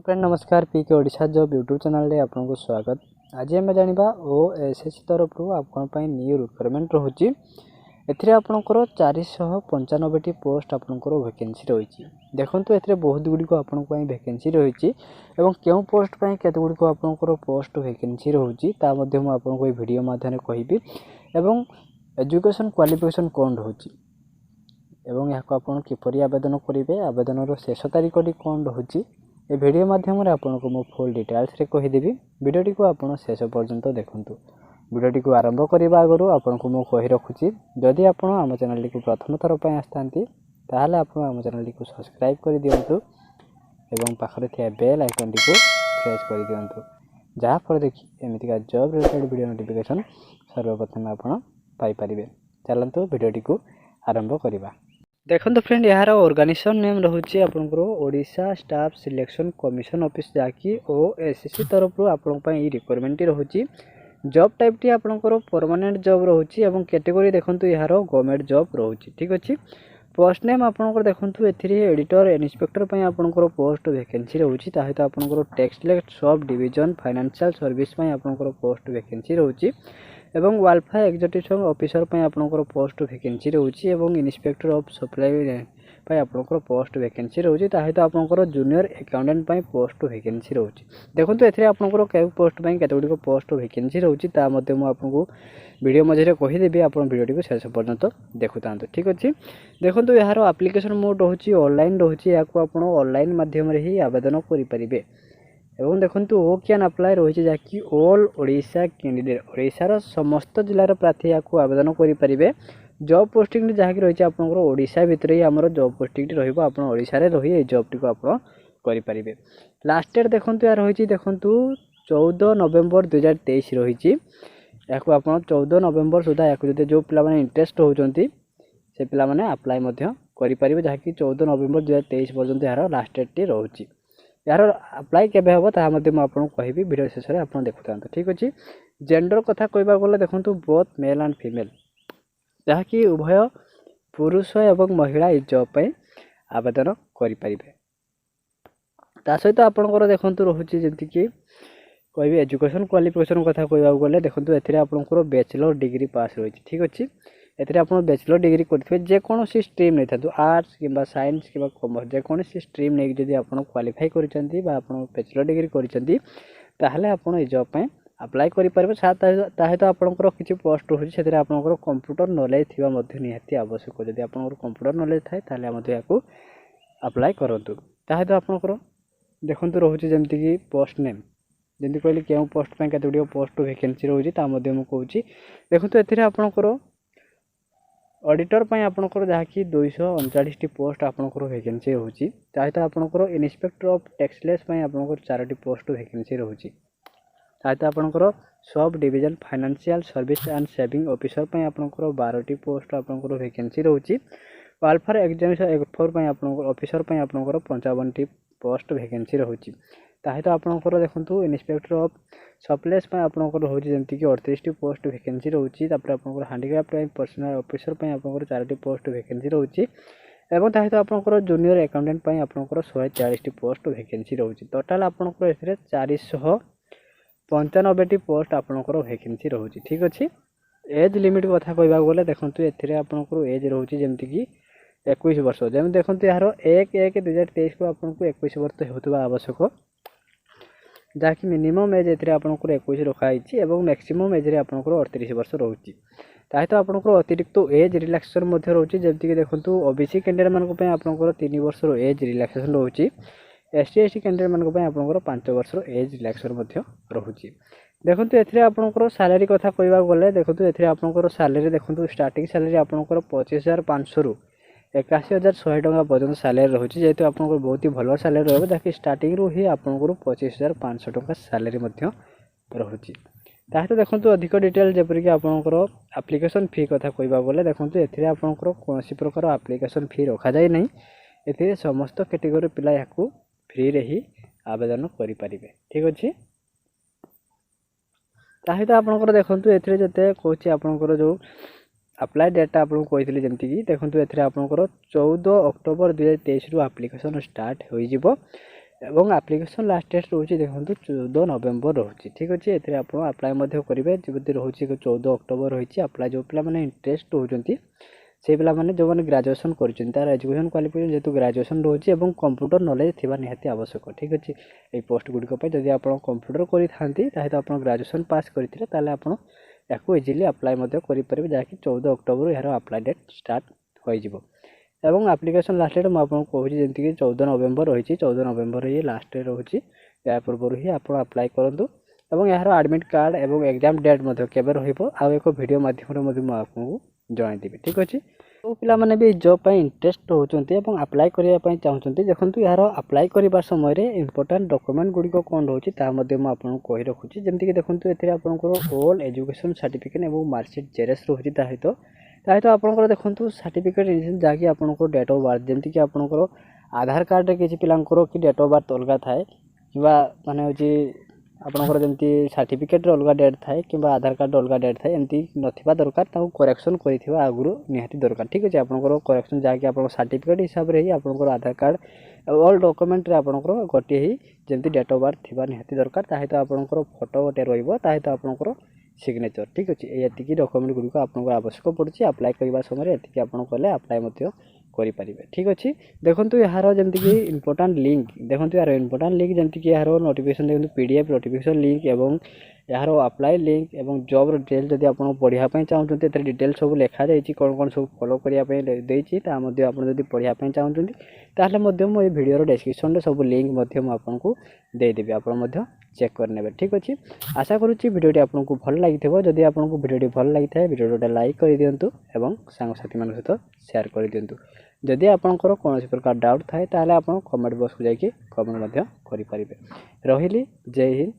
Friend नमस्कार pkodishajob YouTube channel रे आपको स्वागत। आज आम जाना OSSC तरफ आपंपाई न्यू रिक्वायरमेंट रोचे एथिरे आपणकर 495 पोस्ट आपणकर वैकेंसी रही। देखो ए बहुत गुड़िक आपण वैकेंसी रही और क्यों पोस्ट केते गुड़िक आपणकर पोस्ट वैकेंसी रोचे आपको वीडियो माध्यम कहि एवं एजुकेशन क्वालिफिकेशन कौन रोचे एवं यहाँ आप किपरि आवेदन करेंगे आवेदन शेष तारीख कौन रोचे ए वीडियो माध्यम आपको मो फुल डिटेल्स रे कहीदेवी। वीडियोटी को आप शेष पर्यंत देखूँ। वीडियोटी को आरंभ करने आगु आपको मु कही रखुची जदि आप आम चैनल को प्रथम थर पर आसता ताहले आप आम चैनल को सब्सक्राइब कर दिंतु एवं पाखरे थिया बेल आइकन टी को प्रेस कर दिंतु जहाँफल देखिए एमतीका जॉब रिलेटेड वीडियो नोटिफिकेशन सर्वप्रथम आप पाइपर। चलतु वीडियोटी को आरंभ करवा। देखो फ्रेंड यार ऑर्गेनाइजेशन नेम रोचे आपंकर Odisha staff selection commission office जहाँकि OSSC तरफ आपंपाई रिक्वायरमेंट रोचे। जॉब टाइप टी आपंकर परमानेंट जॉब रोचे और कैटेगरी देखो यार गवर्नमेंट जॉब रोचे। ठीक अच्छे पोस्ट नेम आपंकर देखो एडिटर इन्स्पेक्टर आपंकर पोस्ट वैकेंसी रोचे सहित आपंकर textile sub division financial service आपंकर पोस्ट वैकेंसी रोचे एवं वेलफेयर एग्जीक्यूटिव ऑफिसर आपंकर पोस्ट वैकेंसी रोचे और इन्स्पेक्टर ऑफ सप्लाई आपंकर पोस्ट वैकेंसी रोचे सहित आपंकर जूनियर अकाउंटेंट पोस्ट वैकेंसी रोचे। देखो ये आपंकर क्या पोस्ट केतगुड़िक पोस्ट वैकेंसी रोचे आपको वीडियो मझे कहीदेवी आप वीडियो को शेष पर्यंत देखु था। ठीक अच्छे देखो यार एप्लिकेशन मोड रोचे ऑनलाइन रोचे या ऑनलाइन माध्यम ही आवेदन करें एवं देखो ओ कैन अप्लाई रही जहाँकि ऑल ओडिशा कैंडिडेट ओडिशार समस्त जिलार प्रार्थी या आवेदन करें। जॉब पोस्टिंग जहाँकि रही है आपंकर ओडिशा भितर ही आम जॉब पोस्टिंग रोशा रही जॉब टी आप करें। लास्ट डेट देखो यार रही देखो 14 नवेम्बर 2023 रही या 14 नवेम्बर सुधा या जो पाने इंटरेस्ट होती से पाने अप्लाई करें जहाँकि 14 नवेम्बर 2023 पर्यंत यार लास्ट डेट टी रोचे। यार अप्लाई केबे हम आपको कहि वीडियो शेष में आप देखुता। ठीक अच्छे जेंडर कथा कहवा गले देखो बोथ मेल एंड फीमेल जहाँकि उभय पुरुष एवं महिला इस जॉब पर आवेदन करें। सहित आपंकर देखो रोचे जमीक कह एजुकेशन क्वालिफिकेशन कथा कहवा गले देखो ये आपंकर बैचलर डिग्री पास रही। ठीक अच्छे एथिरे आप बैचलर डिग्री करेंगे जेकोसी स्ट्रीम नहीं था आर्ट्स कि साइंस कि कॉमर्स जेकोसी स्ट्रीम नहीं जब आप क्वालिफाई करते बैचलर डिग्री करते आप जॉब पर अप्लाई करेंगे। सहित आपंकर किसी पोस्ट रोचे से आपंकर कंप्यूटर नॉलेज थी निहाती आवश्यक जब आप कंप्यूटर नॉलेज थाने या अप्लाई करूँ। सहित आपंकर देखो रोचे जमीक पोस्ट नेम जमी कहली क्यों पोस्ट केतगुड़ी पोस्ट वैकेंसी रोचे कहूँ। देखो ये आपंकर ऑडिटर आपंकर जहाँकि 239 पोस्ट आपंकर वैकेंसी रोचे सहित आपंकर इन्स्पेक्टर ऑफ टेक्सटाइल आपंकर 4 पोस्ट वैकेंसी रोचे सहित आपंकर sub division financial service and saving officer आपंकर 12 पोस्ट आपंकर वैकेंसी रोचे। वेलफेयर एग्जीक्यूटिव ऑफिसर आपंकर 55 पोस्ट वैकेंसी रोचे सहित आपंकर देखो इन्स्पेक्टर ऑफ सप्लाई आपंकर रोचे जमीक 38 पोस्ट वैकेंसी रोचे आपंकर हैंडीक्राफ्ट पर्सनल ऑफिसर आपंकर 4 पोस्ट वैकेंसी रोचे और सहित आपंकर जूनियर अकाउंटेंट आपंकर 143 पोस्ट वैकेंसी रोचे। टोटाल आपंकर 495 पोस्ट आपंकर वैकेंसी रोचे। ठीक अच्छे एज लिमिट कथा कहवा गले देखो ये आपंकर एज रोचे जमीक 21 वर्ष जमी देखो यार 1/1/2023 को आपको 21 वर्ष होता आवश्यक जहाँकि मिनिमम एज ए आपंकर 21 रखाई और मैक्सिमम एज रे आपंकर 38 वर्ष रोचे सहित आपंकर अतिरिक्त एज रिलैक्सेशन रोचे जमीक देखो ओबीसी कैंडिडेट मानक आपंकर 3 वर्ष एज रिलैक्सेशन रोचे SC ST कैंडिडेट मानक आपंकर 5 वर्ष एज रिलैक्सेशन रोचे। देखो ये आपंकर सैलरी कथा कहवा गले देखो ये आपंकर सैलरी देखो स्टार्टिंग सैलरी आपंकर 25,500 रु 81,100 टका पर्यटन सैलरी रोचे जेहेतु आप बहुत ही भल सैलरी रहा जहाँकि स्टार्टिंग रू ही आपंकर 25,500 टका सैलरी रोचे। सहित देखो अधिक डिटेल जपरिक आपंकर एप्लिकेशन फी कथा कहवा गले देखो ये आपंकर कौन प्रकार एप्लिकेशन फी रखा जाए नहीं ए समस्त कैटेगरी पिला या फ्री रे ही आवेदन करें। ठीक अच्छे सहित आपंकर देखो ये कहते आपंकर जो अप्लाई डेटा आपको कही जमीक देखो ये आपंकर 14 अक्टोबर 2023 रु एप्लिकेशन स्टार्ट हो एवं आप्लिकेसन लास्ट डेट रोचे देखो 14 नवेम्बर रोचे ठीक अच्छे ये आप अप्लाई करेंगे जब रोचे 14 अक्टोबर रही अप्लाई जो पे इंटरेस्ट होती से पे जो मैंने ग्रेजुएशन कर एजुकेशन क्वालिफिकेशन जेहतु ग्रेजुएशन रोचे और कंप्यूटर नॉलेज थी निहाती आवश्यक ठीक अच्छे ये पोस्ट गुड़िक जब आप कंप्यूटर करते तो आप ग्रेजुएशन पास करते आप इजिली अप्लाई करेंगे जहाँकि 14 अक्टोबर यार अप्लाई डेट स्टार्ट हो एवं आप्लिकेसन लास्ट डेट मुझे कहूँ जमीक 14 नवेम्बर रही 14 नवेम्बर ये लास्ट डेट रोचे या पूर्व ही आप अप्लाई करूँ और यार एडमिट कार्ड और एग्जाम डेट केवे रही वीडियो मध्यम आपको जनईदेवी ठीक अच्छे तो पिला भी जॉब पर इंटरेस्ट होती अप्लाई करने चाहते देखो यार अप्लाई करने समय इंपोर्टाट डॉक्यूमेंट गुड़िक कौन रोचे आपको कही रखुच्छी जमीक देखो ये आपंकर ऑल एजुकेशन सर्टिफिकेट और मार्कशीट जेरेक्स रोचे सहित आपंकर देखो सर्टिफिकेट जहाँकि आपंकर डेट ऑफ बर्थ जमीक आपंकर आधार कार्ड रे किसी पिलांकर कि डेट ऑफ बर्थ अलग थाए कि माने हूँ आपंकर जमी सर्टिफिकेट अलग डेट थाए कि आधार कार्ड अलग डेट थाए एमती ना दरकार करेक्शन कर आगुरी निहाती दरकार ठीक अच्छे आपंकर करेक्शन जहाँकि आप सर्टिफिकेट हिसाब से ही आपंकर आधार कार्ड ऑल डॉक्यूमेंट आपंकर गोटे ही जमी डेट ऑफ बर्थ थी निहाती दरकार सहित आपंकर फोटो गोटे रहित आपंकर सिग्नेचर ठीक अच्छे ये डॉक्यूमेंट गुड़िक आपको आवश्यक पड़ुछि अप्लाई करने समय ये आप कले अप्लाई करें ठीक अच्छे देखो यार जमीक इंपोर्टाट लिंक देखो यार इंपोर्टाट लिंक जमीक यार नोटिफिकेशन देखो पीडीएफ नोटिफिकेशन लिंक एवं यार अप्लाई लिंक एवं जॉब डिटेल्स जब आप पढ़ाई चाहते हैं डिटेल्स सब लिखा जाइए कौन कौन सब फॉलो करने आप पढ़ाई चाहते ताहले मुझे वीडियो डिस्क्रिप्शन सब लिंक आपको देदेवी आप चेक करने ठीक अच्छे आशा करुच्ची वीडियोटी आपको भल लगी जदि आपको वीडियोटी भल लगी था वीडियो लाइक कर दिंतु और सांगसाथी मान सहित शेयर कर दिंतु जदि आपंकर कौन प्रकार डाउट थाए ताहले आप कमेंट बॉक्स को जाकि कमेंट करें रही जय हिंद।